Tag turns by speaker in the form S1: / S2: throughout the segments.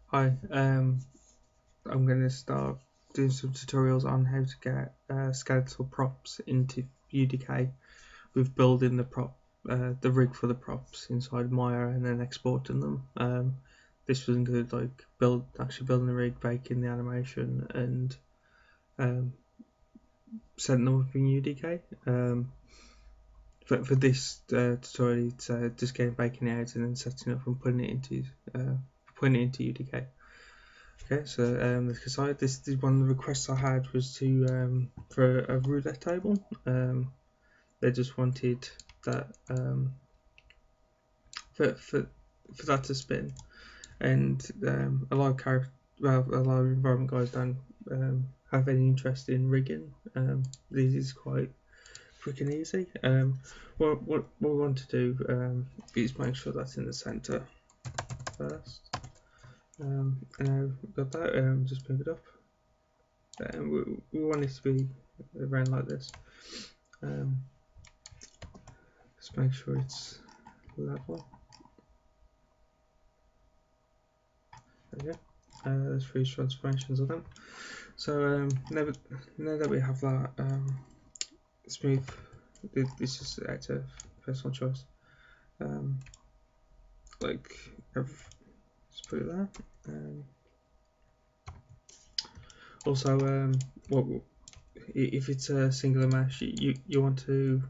S1: Hi, I'm going to start doing some tutorials on how to get skeletal props into UDK with building the rig for the props inside Maya and then exporting them. This was include like actually building the rig, making the animation, and um, setting them up in UDK. For this tutorial, it's just getting baking it out and then setting it up and putting it into UDK. Okay, so let's get started. This is one of the requests I had was to for a roulette table. They just wanted that for that to spin, and a lot of environment guys don't have any interest in rigging. This is quite quick and easy. What we want to do is make sure that's in the center first. And now we've got that. Just move it up. We want it to be around like this. Just make sure it's level. There we go. There's 3 transformations of them. So now that we have that, smooth. This is out of personal choice. Like, just put it there. Also, if it's a singular mesh, you want to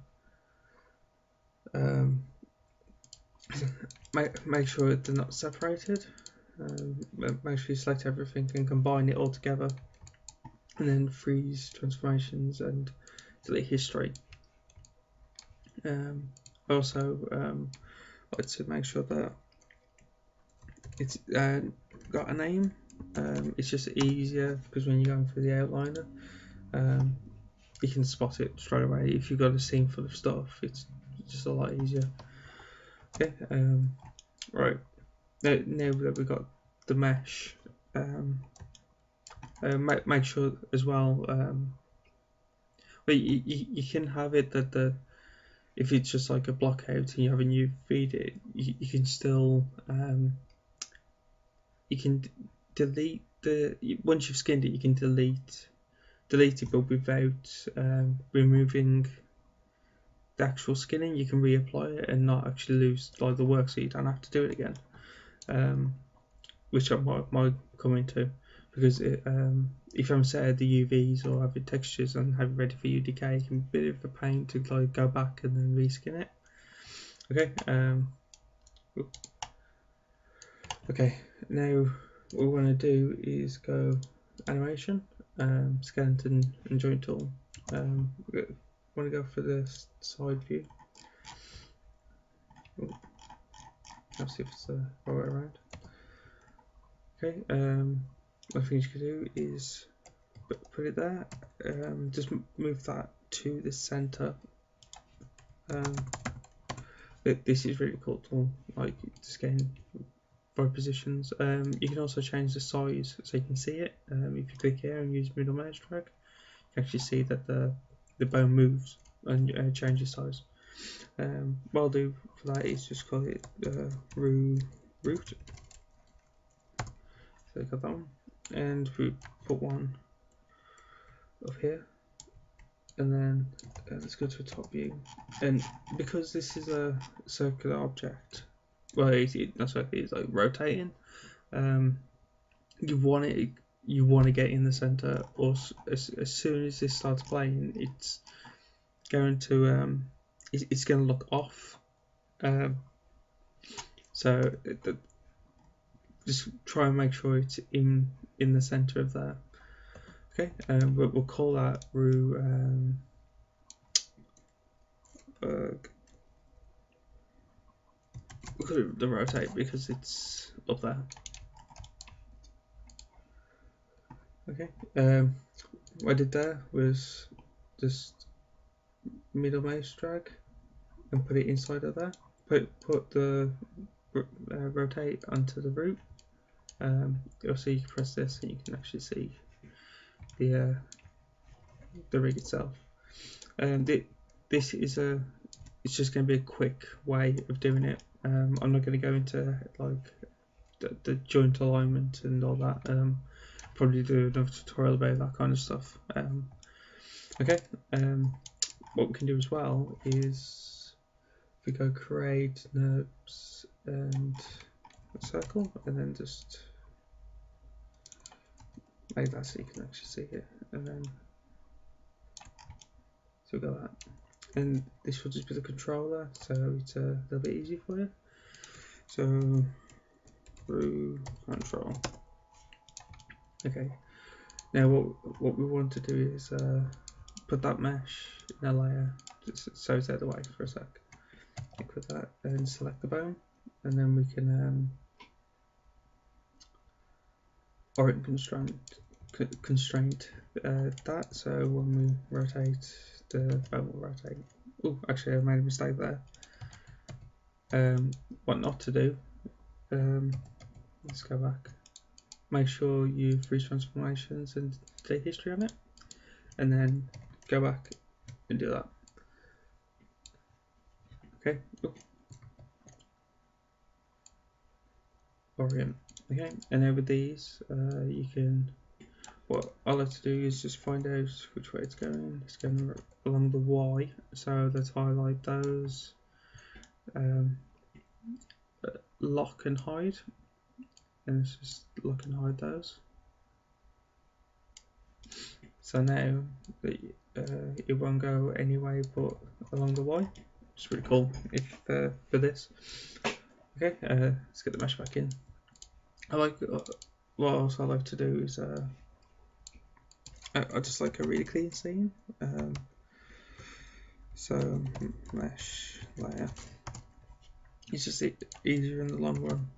S1: make sure they're not separated. Make sure you select everything and combine it all together, and then freeze transformations and delete history. Also, like to make sure that it's got a name. It's just easier because when you're going through the outliner, you can spot it straight away. If you've got a scene full of stuff, it's just a lot easier. Okay, right. Now that we've got the mesh, make sure as well. But you can have it that if it's just like a block out and you have a new feed it, you can still you can delete once you've skinned it, you can delete it, but without removing the actual skinning. You can reapply it and not actually lose like the work, so you don't have to do it again. Which I might come into, because if you haven't set the UVs or have your textures and have it ready for UDK, it can be a bit of a pain to like go back and then reskin it. Okay. Okay. Now what we want to do is go animation, skeleton and joint tool. Want to go for the side view. Let's see if it's the right way around. Okay, one thing you can do is put it there. Just move that to the center. This is really cool tool, like just getting 5 positions. You can also change the size so you can see it. If you click here and use middle mouse drag, you can actually see that the bone moves and changes size. What I'll do for that is just call it root. So I got that one, and we put one up here, and then let's go to a top view. And because this is a circular object, well, it's not circular, it's like rotating. You want to get in the center, or as soon as this starts playing, it's going to it's going to look off. So just try and make sure it's in the center of that. Okay, we'll call that root. We'll call it the rotate because it's up there. Okay, what I did there was just middle mouse drag and put it inside of there. Put the rotate onto the root. Also, you can press this and you can actually see the rig itself. This is it's just going to be a quick way of doing it. I'm not going to go into like the joint alignment and all that. Probably do another tutorial about that kind of stuff. Okay. What we can do as well is if we go create NURBS and a circle, and then just make that so you can actually see it, and then so we got that. And this will just be the controller, so it's a little bit easy for you. So through control. Okay. Now what we want to do is put that mesh in a layer, just so it's out of the way for a sec. Click with that and select the bone, and then we can orient constraint that, so when we rotate, the bone will rotate. Oh, actually I made a mistake there. What not to do, let's go back. Make sure you freeze transformations and delete history on it, and then go back and do that. Okay. Orient. Okay, and then with these, you can. What I like to do is just find out which way it's going. It's going along the Y, so let's highlight those. Lock and hide, and let's just lock and hide those. So now it won't go any way but along the Y. It's pretty cool if for this. Okay, let's get the mesh back in. I like what else I like to do is I just like a really clean scene. So mesh layer. It's just easier in the long run.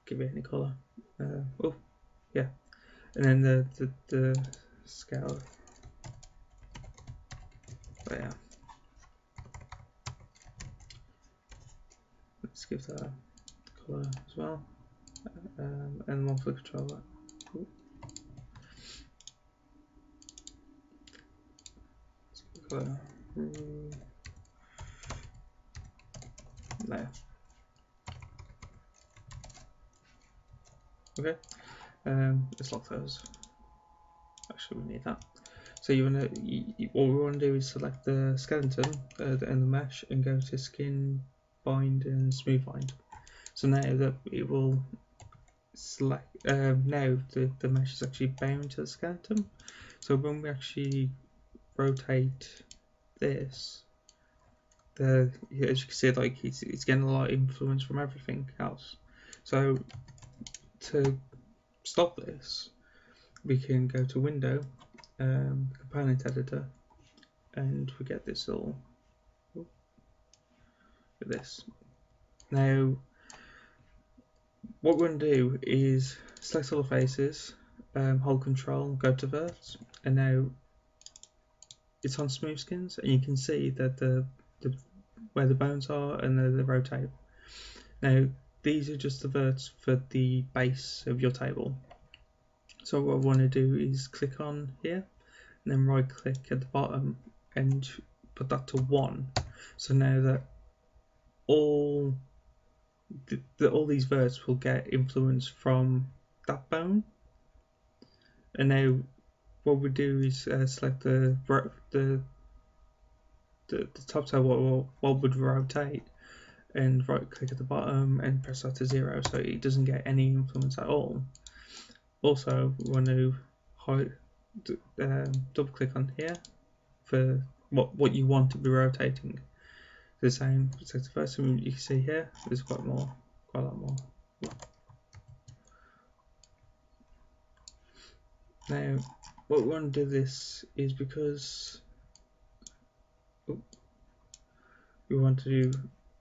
S1: Give it any color. Oh, yeah. And then the scale layer. Let's give that color as well. And one for the controller. Ooh. Color. There. Okay. Let's lock those. Actually, we need that. So what we want to do is select the skeleton and the mesh and go to skin, bind, and smooth bind. So now that it will select, now the mesh is actually bound to the skeleton. So when we actually rotate this, as you can see, like it's getting a lot of influence from everything else. So to stop this, we can go to Window, Component Editor, and we get this all with this. Now, what we're going to do is select all the faces, hold Control, go to Verts, and now it's on smooth skins, and you can see that where the bones are and the rotate. Now, these are just the verts for the base of your table. So what I want to do is click on here, and then right click at the bottom and put that to 1. So now that all these verts will get influence from that bone. And now what we do is select the top table what would rotate, and right click at the bottom and press that to 0 so it doesn't get any influence at all. Also, we want to double click on here for what you want to be rotating. The same. So the first one you can see here, there's quite a lot more. Now, what we want to do this is because we want to do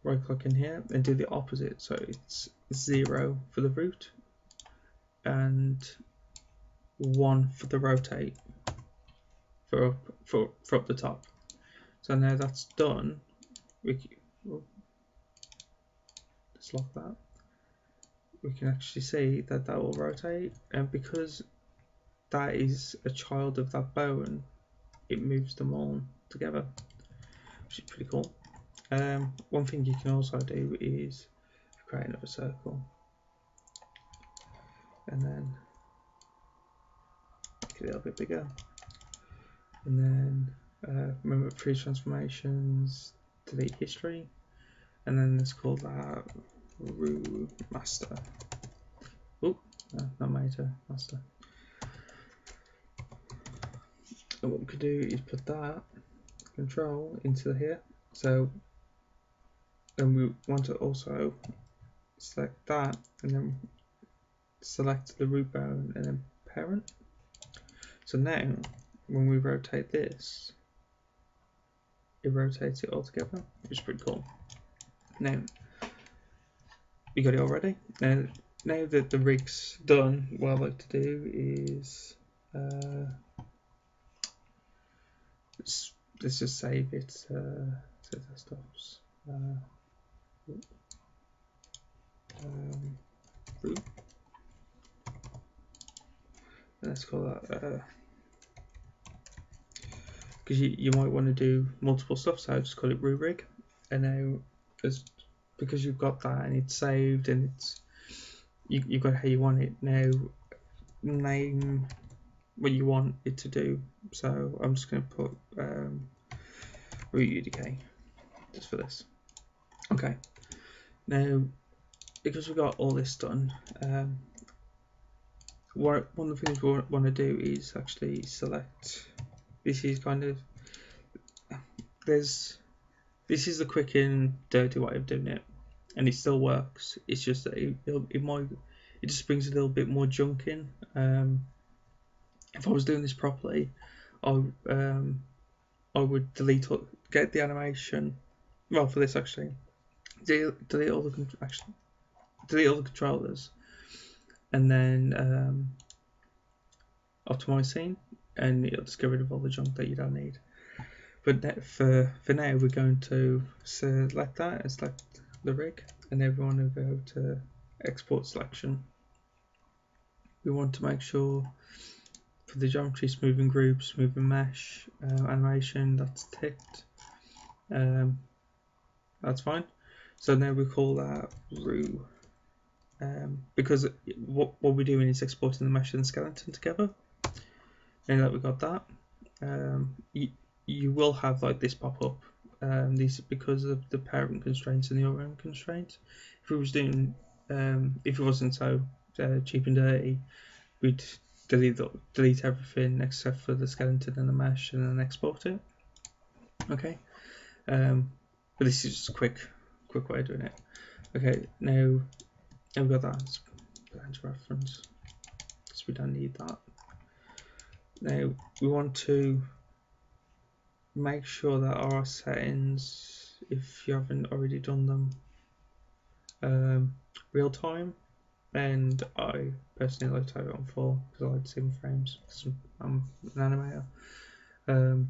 S1: right click in here and do the opposite. So it's 0 for the root and 1 for the rotate for up the top. So now that's done, we can, just lock that. We can actually see that will rotate, and because that is a child of that bone, it moves them all together, which is pretty cool. One thing you can also do is create another circle, and then make it a little bit bigger, and then remember freeze transformations, delete history, and then let's call that root master. Oh, no, not major, master. And what we could do is put that control into here. So then we want to also select that and then select the root bone and then parent. So now when we rotate this, it rotates it all together, which is pretty cool. Now we got it already. Now that the rig's done, what I like to do is let's just save it to desktops. Root. Let's call that because you might want to do multiple stuff, so I just call it root rig. And now because you've got that and it's saved and it's you've got how you want it, now name what you want it to do. So I'm just going to put root UDK just for this. Okay, now because we've got all this done, one of the things we want to do is actually select. This is kind of this is the quick and dirty way of doing it, and it still works. It's just that it just brings a little bit more junk in. If I was doing this properly, I would get the animation. Well, for this actually, delete all the controllers, and then optimize scene, and it'll just get rid of all the junk that you don't need. But for now, we're going to select that and select the rig, and everyone will go to export selection. We want to make sure for the geometry, smoothing groups, smoothing mesh, animation, that's ticked. That's fine. So now we call that root, because what we're doing is exporting the mesh and the skeleton together. Now that we got that, you will have like this pop up. These because of the parent constraints and the ORM constraints. If it was doing, if it wasn't so cheap and dirty, we'd delete everything except for the skeleton and the mesh, and then export it. Okay, but this is just a quick way of doing it. Okay, now we've got that. Let's put that into reference, so we don't need that. Now we want to make sure that our settings, if you haven't already done them, real time, and I personally like to have it on 4 because I like to see my frames because I'm an animator.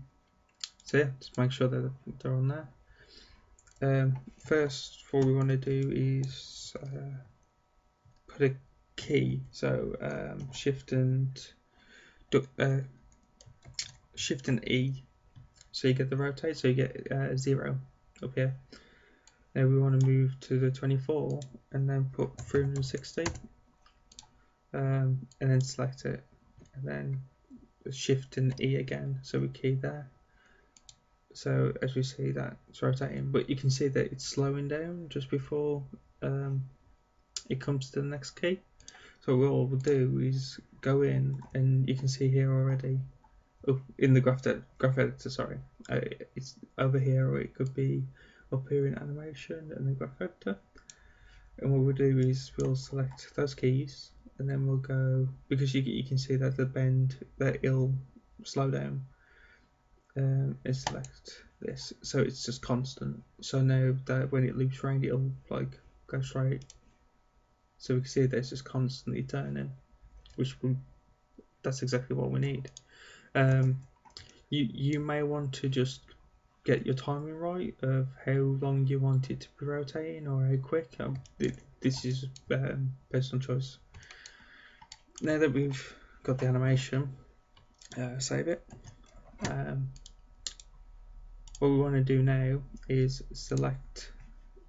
S1: So yeah, just make sure that they're on there. First, what we want to do is put a key. So Shift and E, so you get the rotate. So you get 0 up here. Now we want to move to the 24 and then put 360, and then select it, and then Shift and E again. So we key there. So as we see that it's rotating, but you can see that it's slowing down just before it comes to the next key. So what we'll do is go in, and you can see here already, in the graph editor, sorry, it's over here, or it could be up here in animation and the graph editor. And what we'll do is we'll select those keys, and then we'll go, because you can see that the bend, that it'll slow down, and select this, so it's just constant. So now that when it loops around, it'll like go straight. So we can see that it's just constantly turning, that's exactly what we need. You may want to just get your timing right of how long you want it to be rotating or how quick. This is personal choice. Now that we've got the animation, save it. What we want to do now is select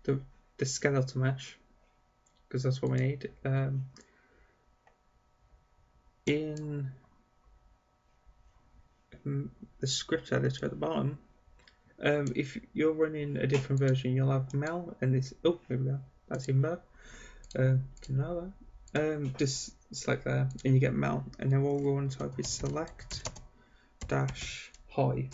S1: the skeletal mesh, because that's what we need. In the script editor at the bottom, if you're running a different version, you'll have Mel and this. Oh, here we go. That's even better. Can know that. Just select there, and you get Mel, and then what we want to type is select dash high,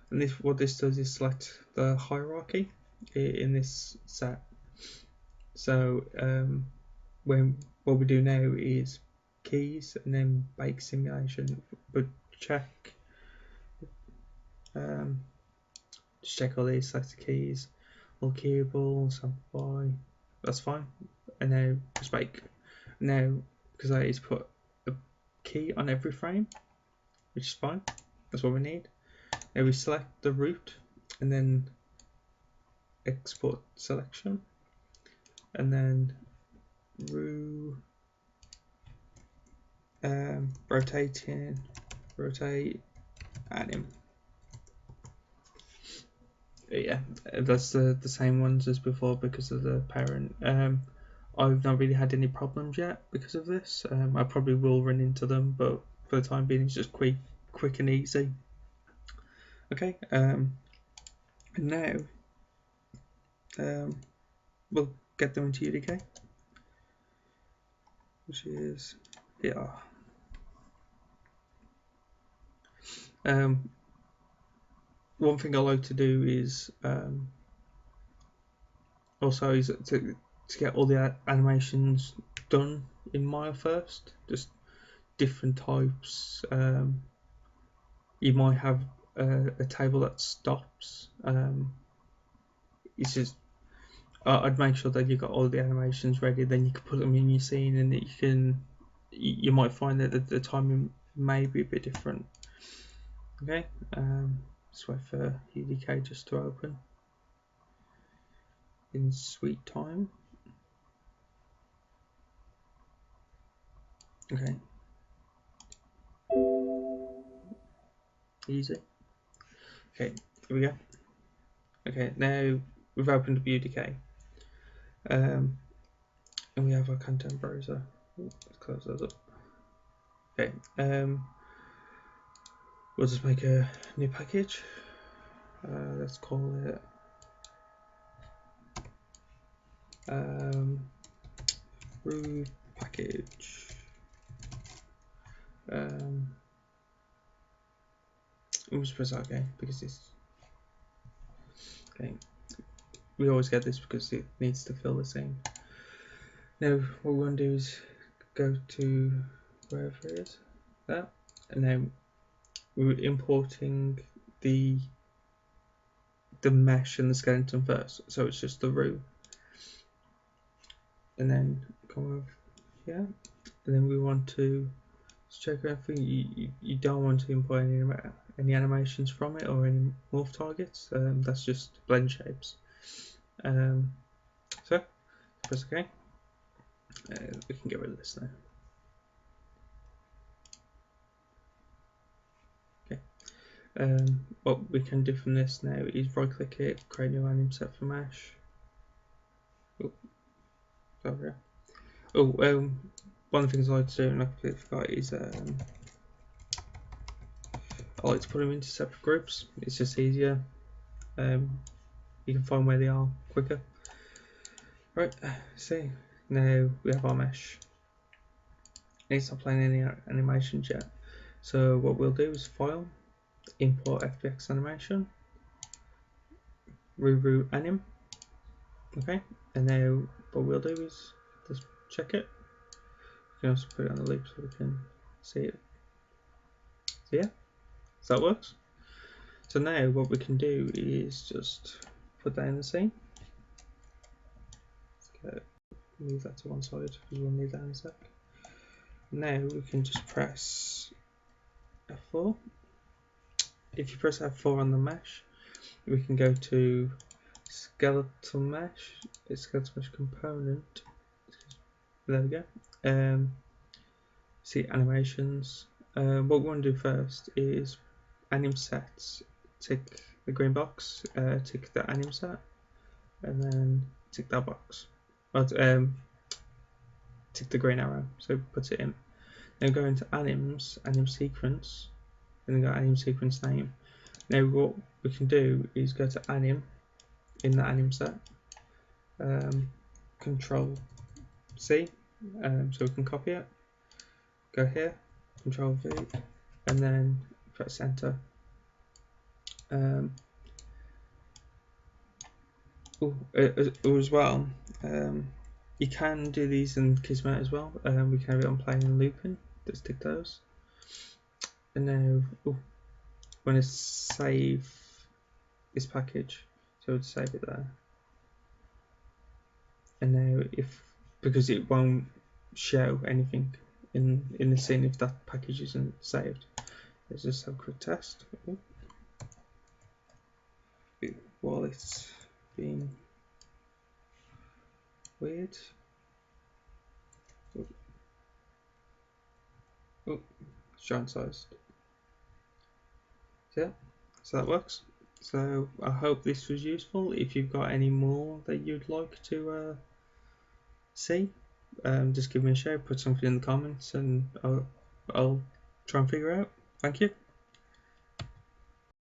S1: and this what this does is select the hierarchy in this set. So when what we do now is keys and then bake simulation, but check just check all these, select the keys, all keyable, sample, that's fine, and now just bake. Now because I need to put a key on every frame, which is fine, that's what we need. Now we select the root and then export selection, and then rotate anim. Yeah, that's the same ones as before because of the parent. I've not really had any problems yet because of this. I probably will run into them, but for the time being it's just quick and easy. Okay, and now we'll get them into UDK, which is here. One thing I like to do is also is to get all the animations done in Maya first, just different types. You might have a table that stops. It's just I'd make sure that you got all the animations ready, then you can put them in your scene, and you might find that the timing may be a bit different. Okay, just wait for UDK just to open in sweet time. Okay, easy. Okay, here we go. Okay, now we've opened up UDK, and we have our content browser. Let's close those up. Okay, we'll just make a new package. Let's call it brew package. We'll just press OK because this. Okay, we always get this because it needs to fill the scene. Now what we want to do is go to wherever it is, that, and then we're importing the mesh and the skeleton first, so it's just the root, and then come over here, and then we want to check everything. You don't want to import any animations from it or any morph targets. That's just blend shapes. So press OK. We can get rid of this now. Okay. What we can do from this now is right click it, create new anim set for mesh. Oh, sorry. Oh, one of the things I like to do, and I completely forgot, is I like to put them into separate groups. It's just easier. You can find where they are quicker. Right, see, now we have our mesh. It's not playing any animations yet. So what we'll do is file, import FBX animation, reroute anim. Okay, and now what we'll do is just check it. You can also put it on the loop so we can see it. So yeah, so that works. So now what we can do is just put that in the scene. Okay, move that to one side because we'll need that in a sec. Now we can just press F4. If you press F4 on the mesh, we can go to skeletal mesh, skeletal mesh component. There we go. See animations. What we want to do first is anim sets. Tick the green box, tick the anim set, and then tick that box. but tick the green arrow, so it puts it in. Then go into anims, anim sequence, and then go anim sequence name. Now what we can do is go to anim in the anim set, Control C, so we can copy it. Go here, Control V, and then press enter. As well, you can do these in Kismet as well. We can have it on playing and looping. Let's tick those. And now we're going to save this package, so we'll save it there. And now because it won't show anything in the scene if that package isn't saved. Let's just have a quick test. While it's being weird. Oh, giant sized. Yeah, so that works. So I hope this was useful. If you've got any more that you'd like to see, just give me a shout, put something in the comments, and I'll try and figure out. Thank you.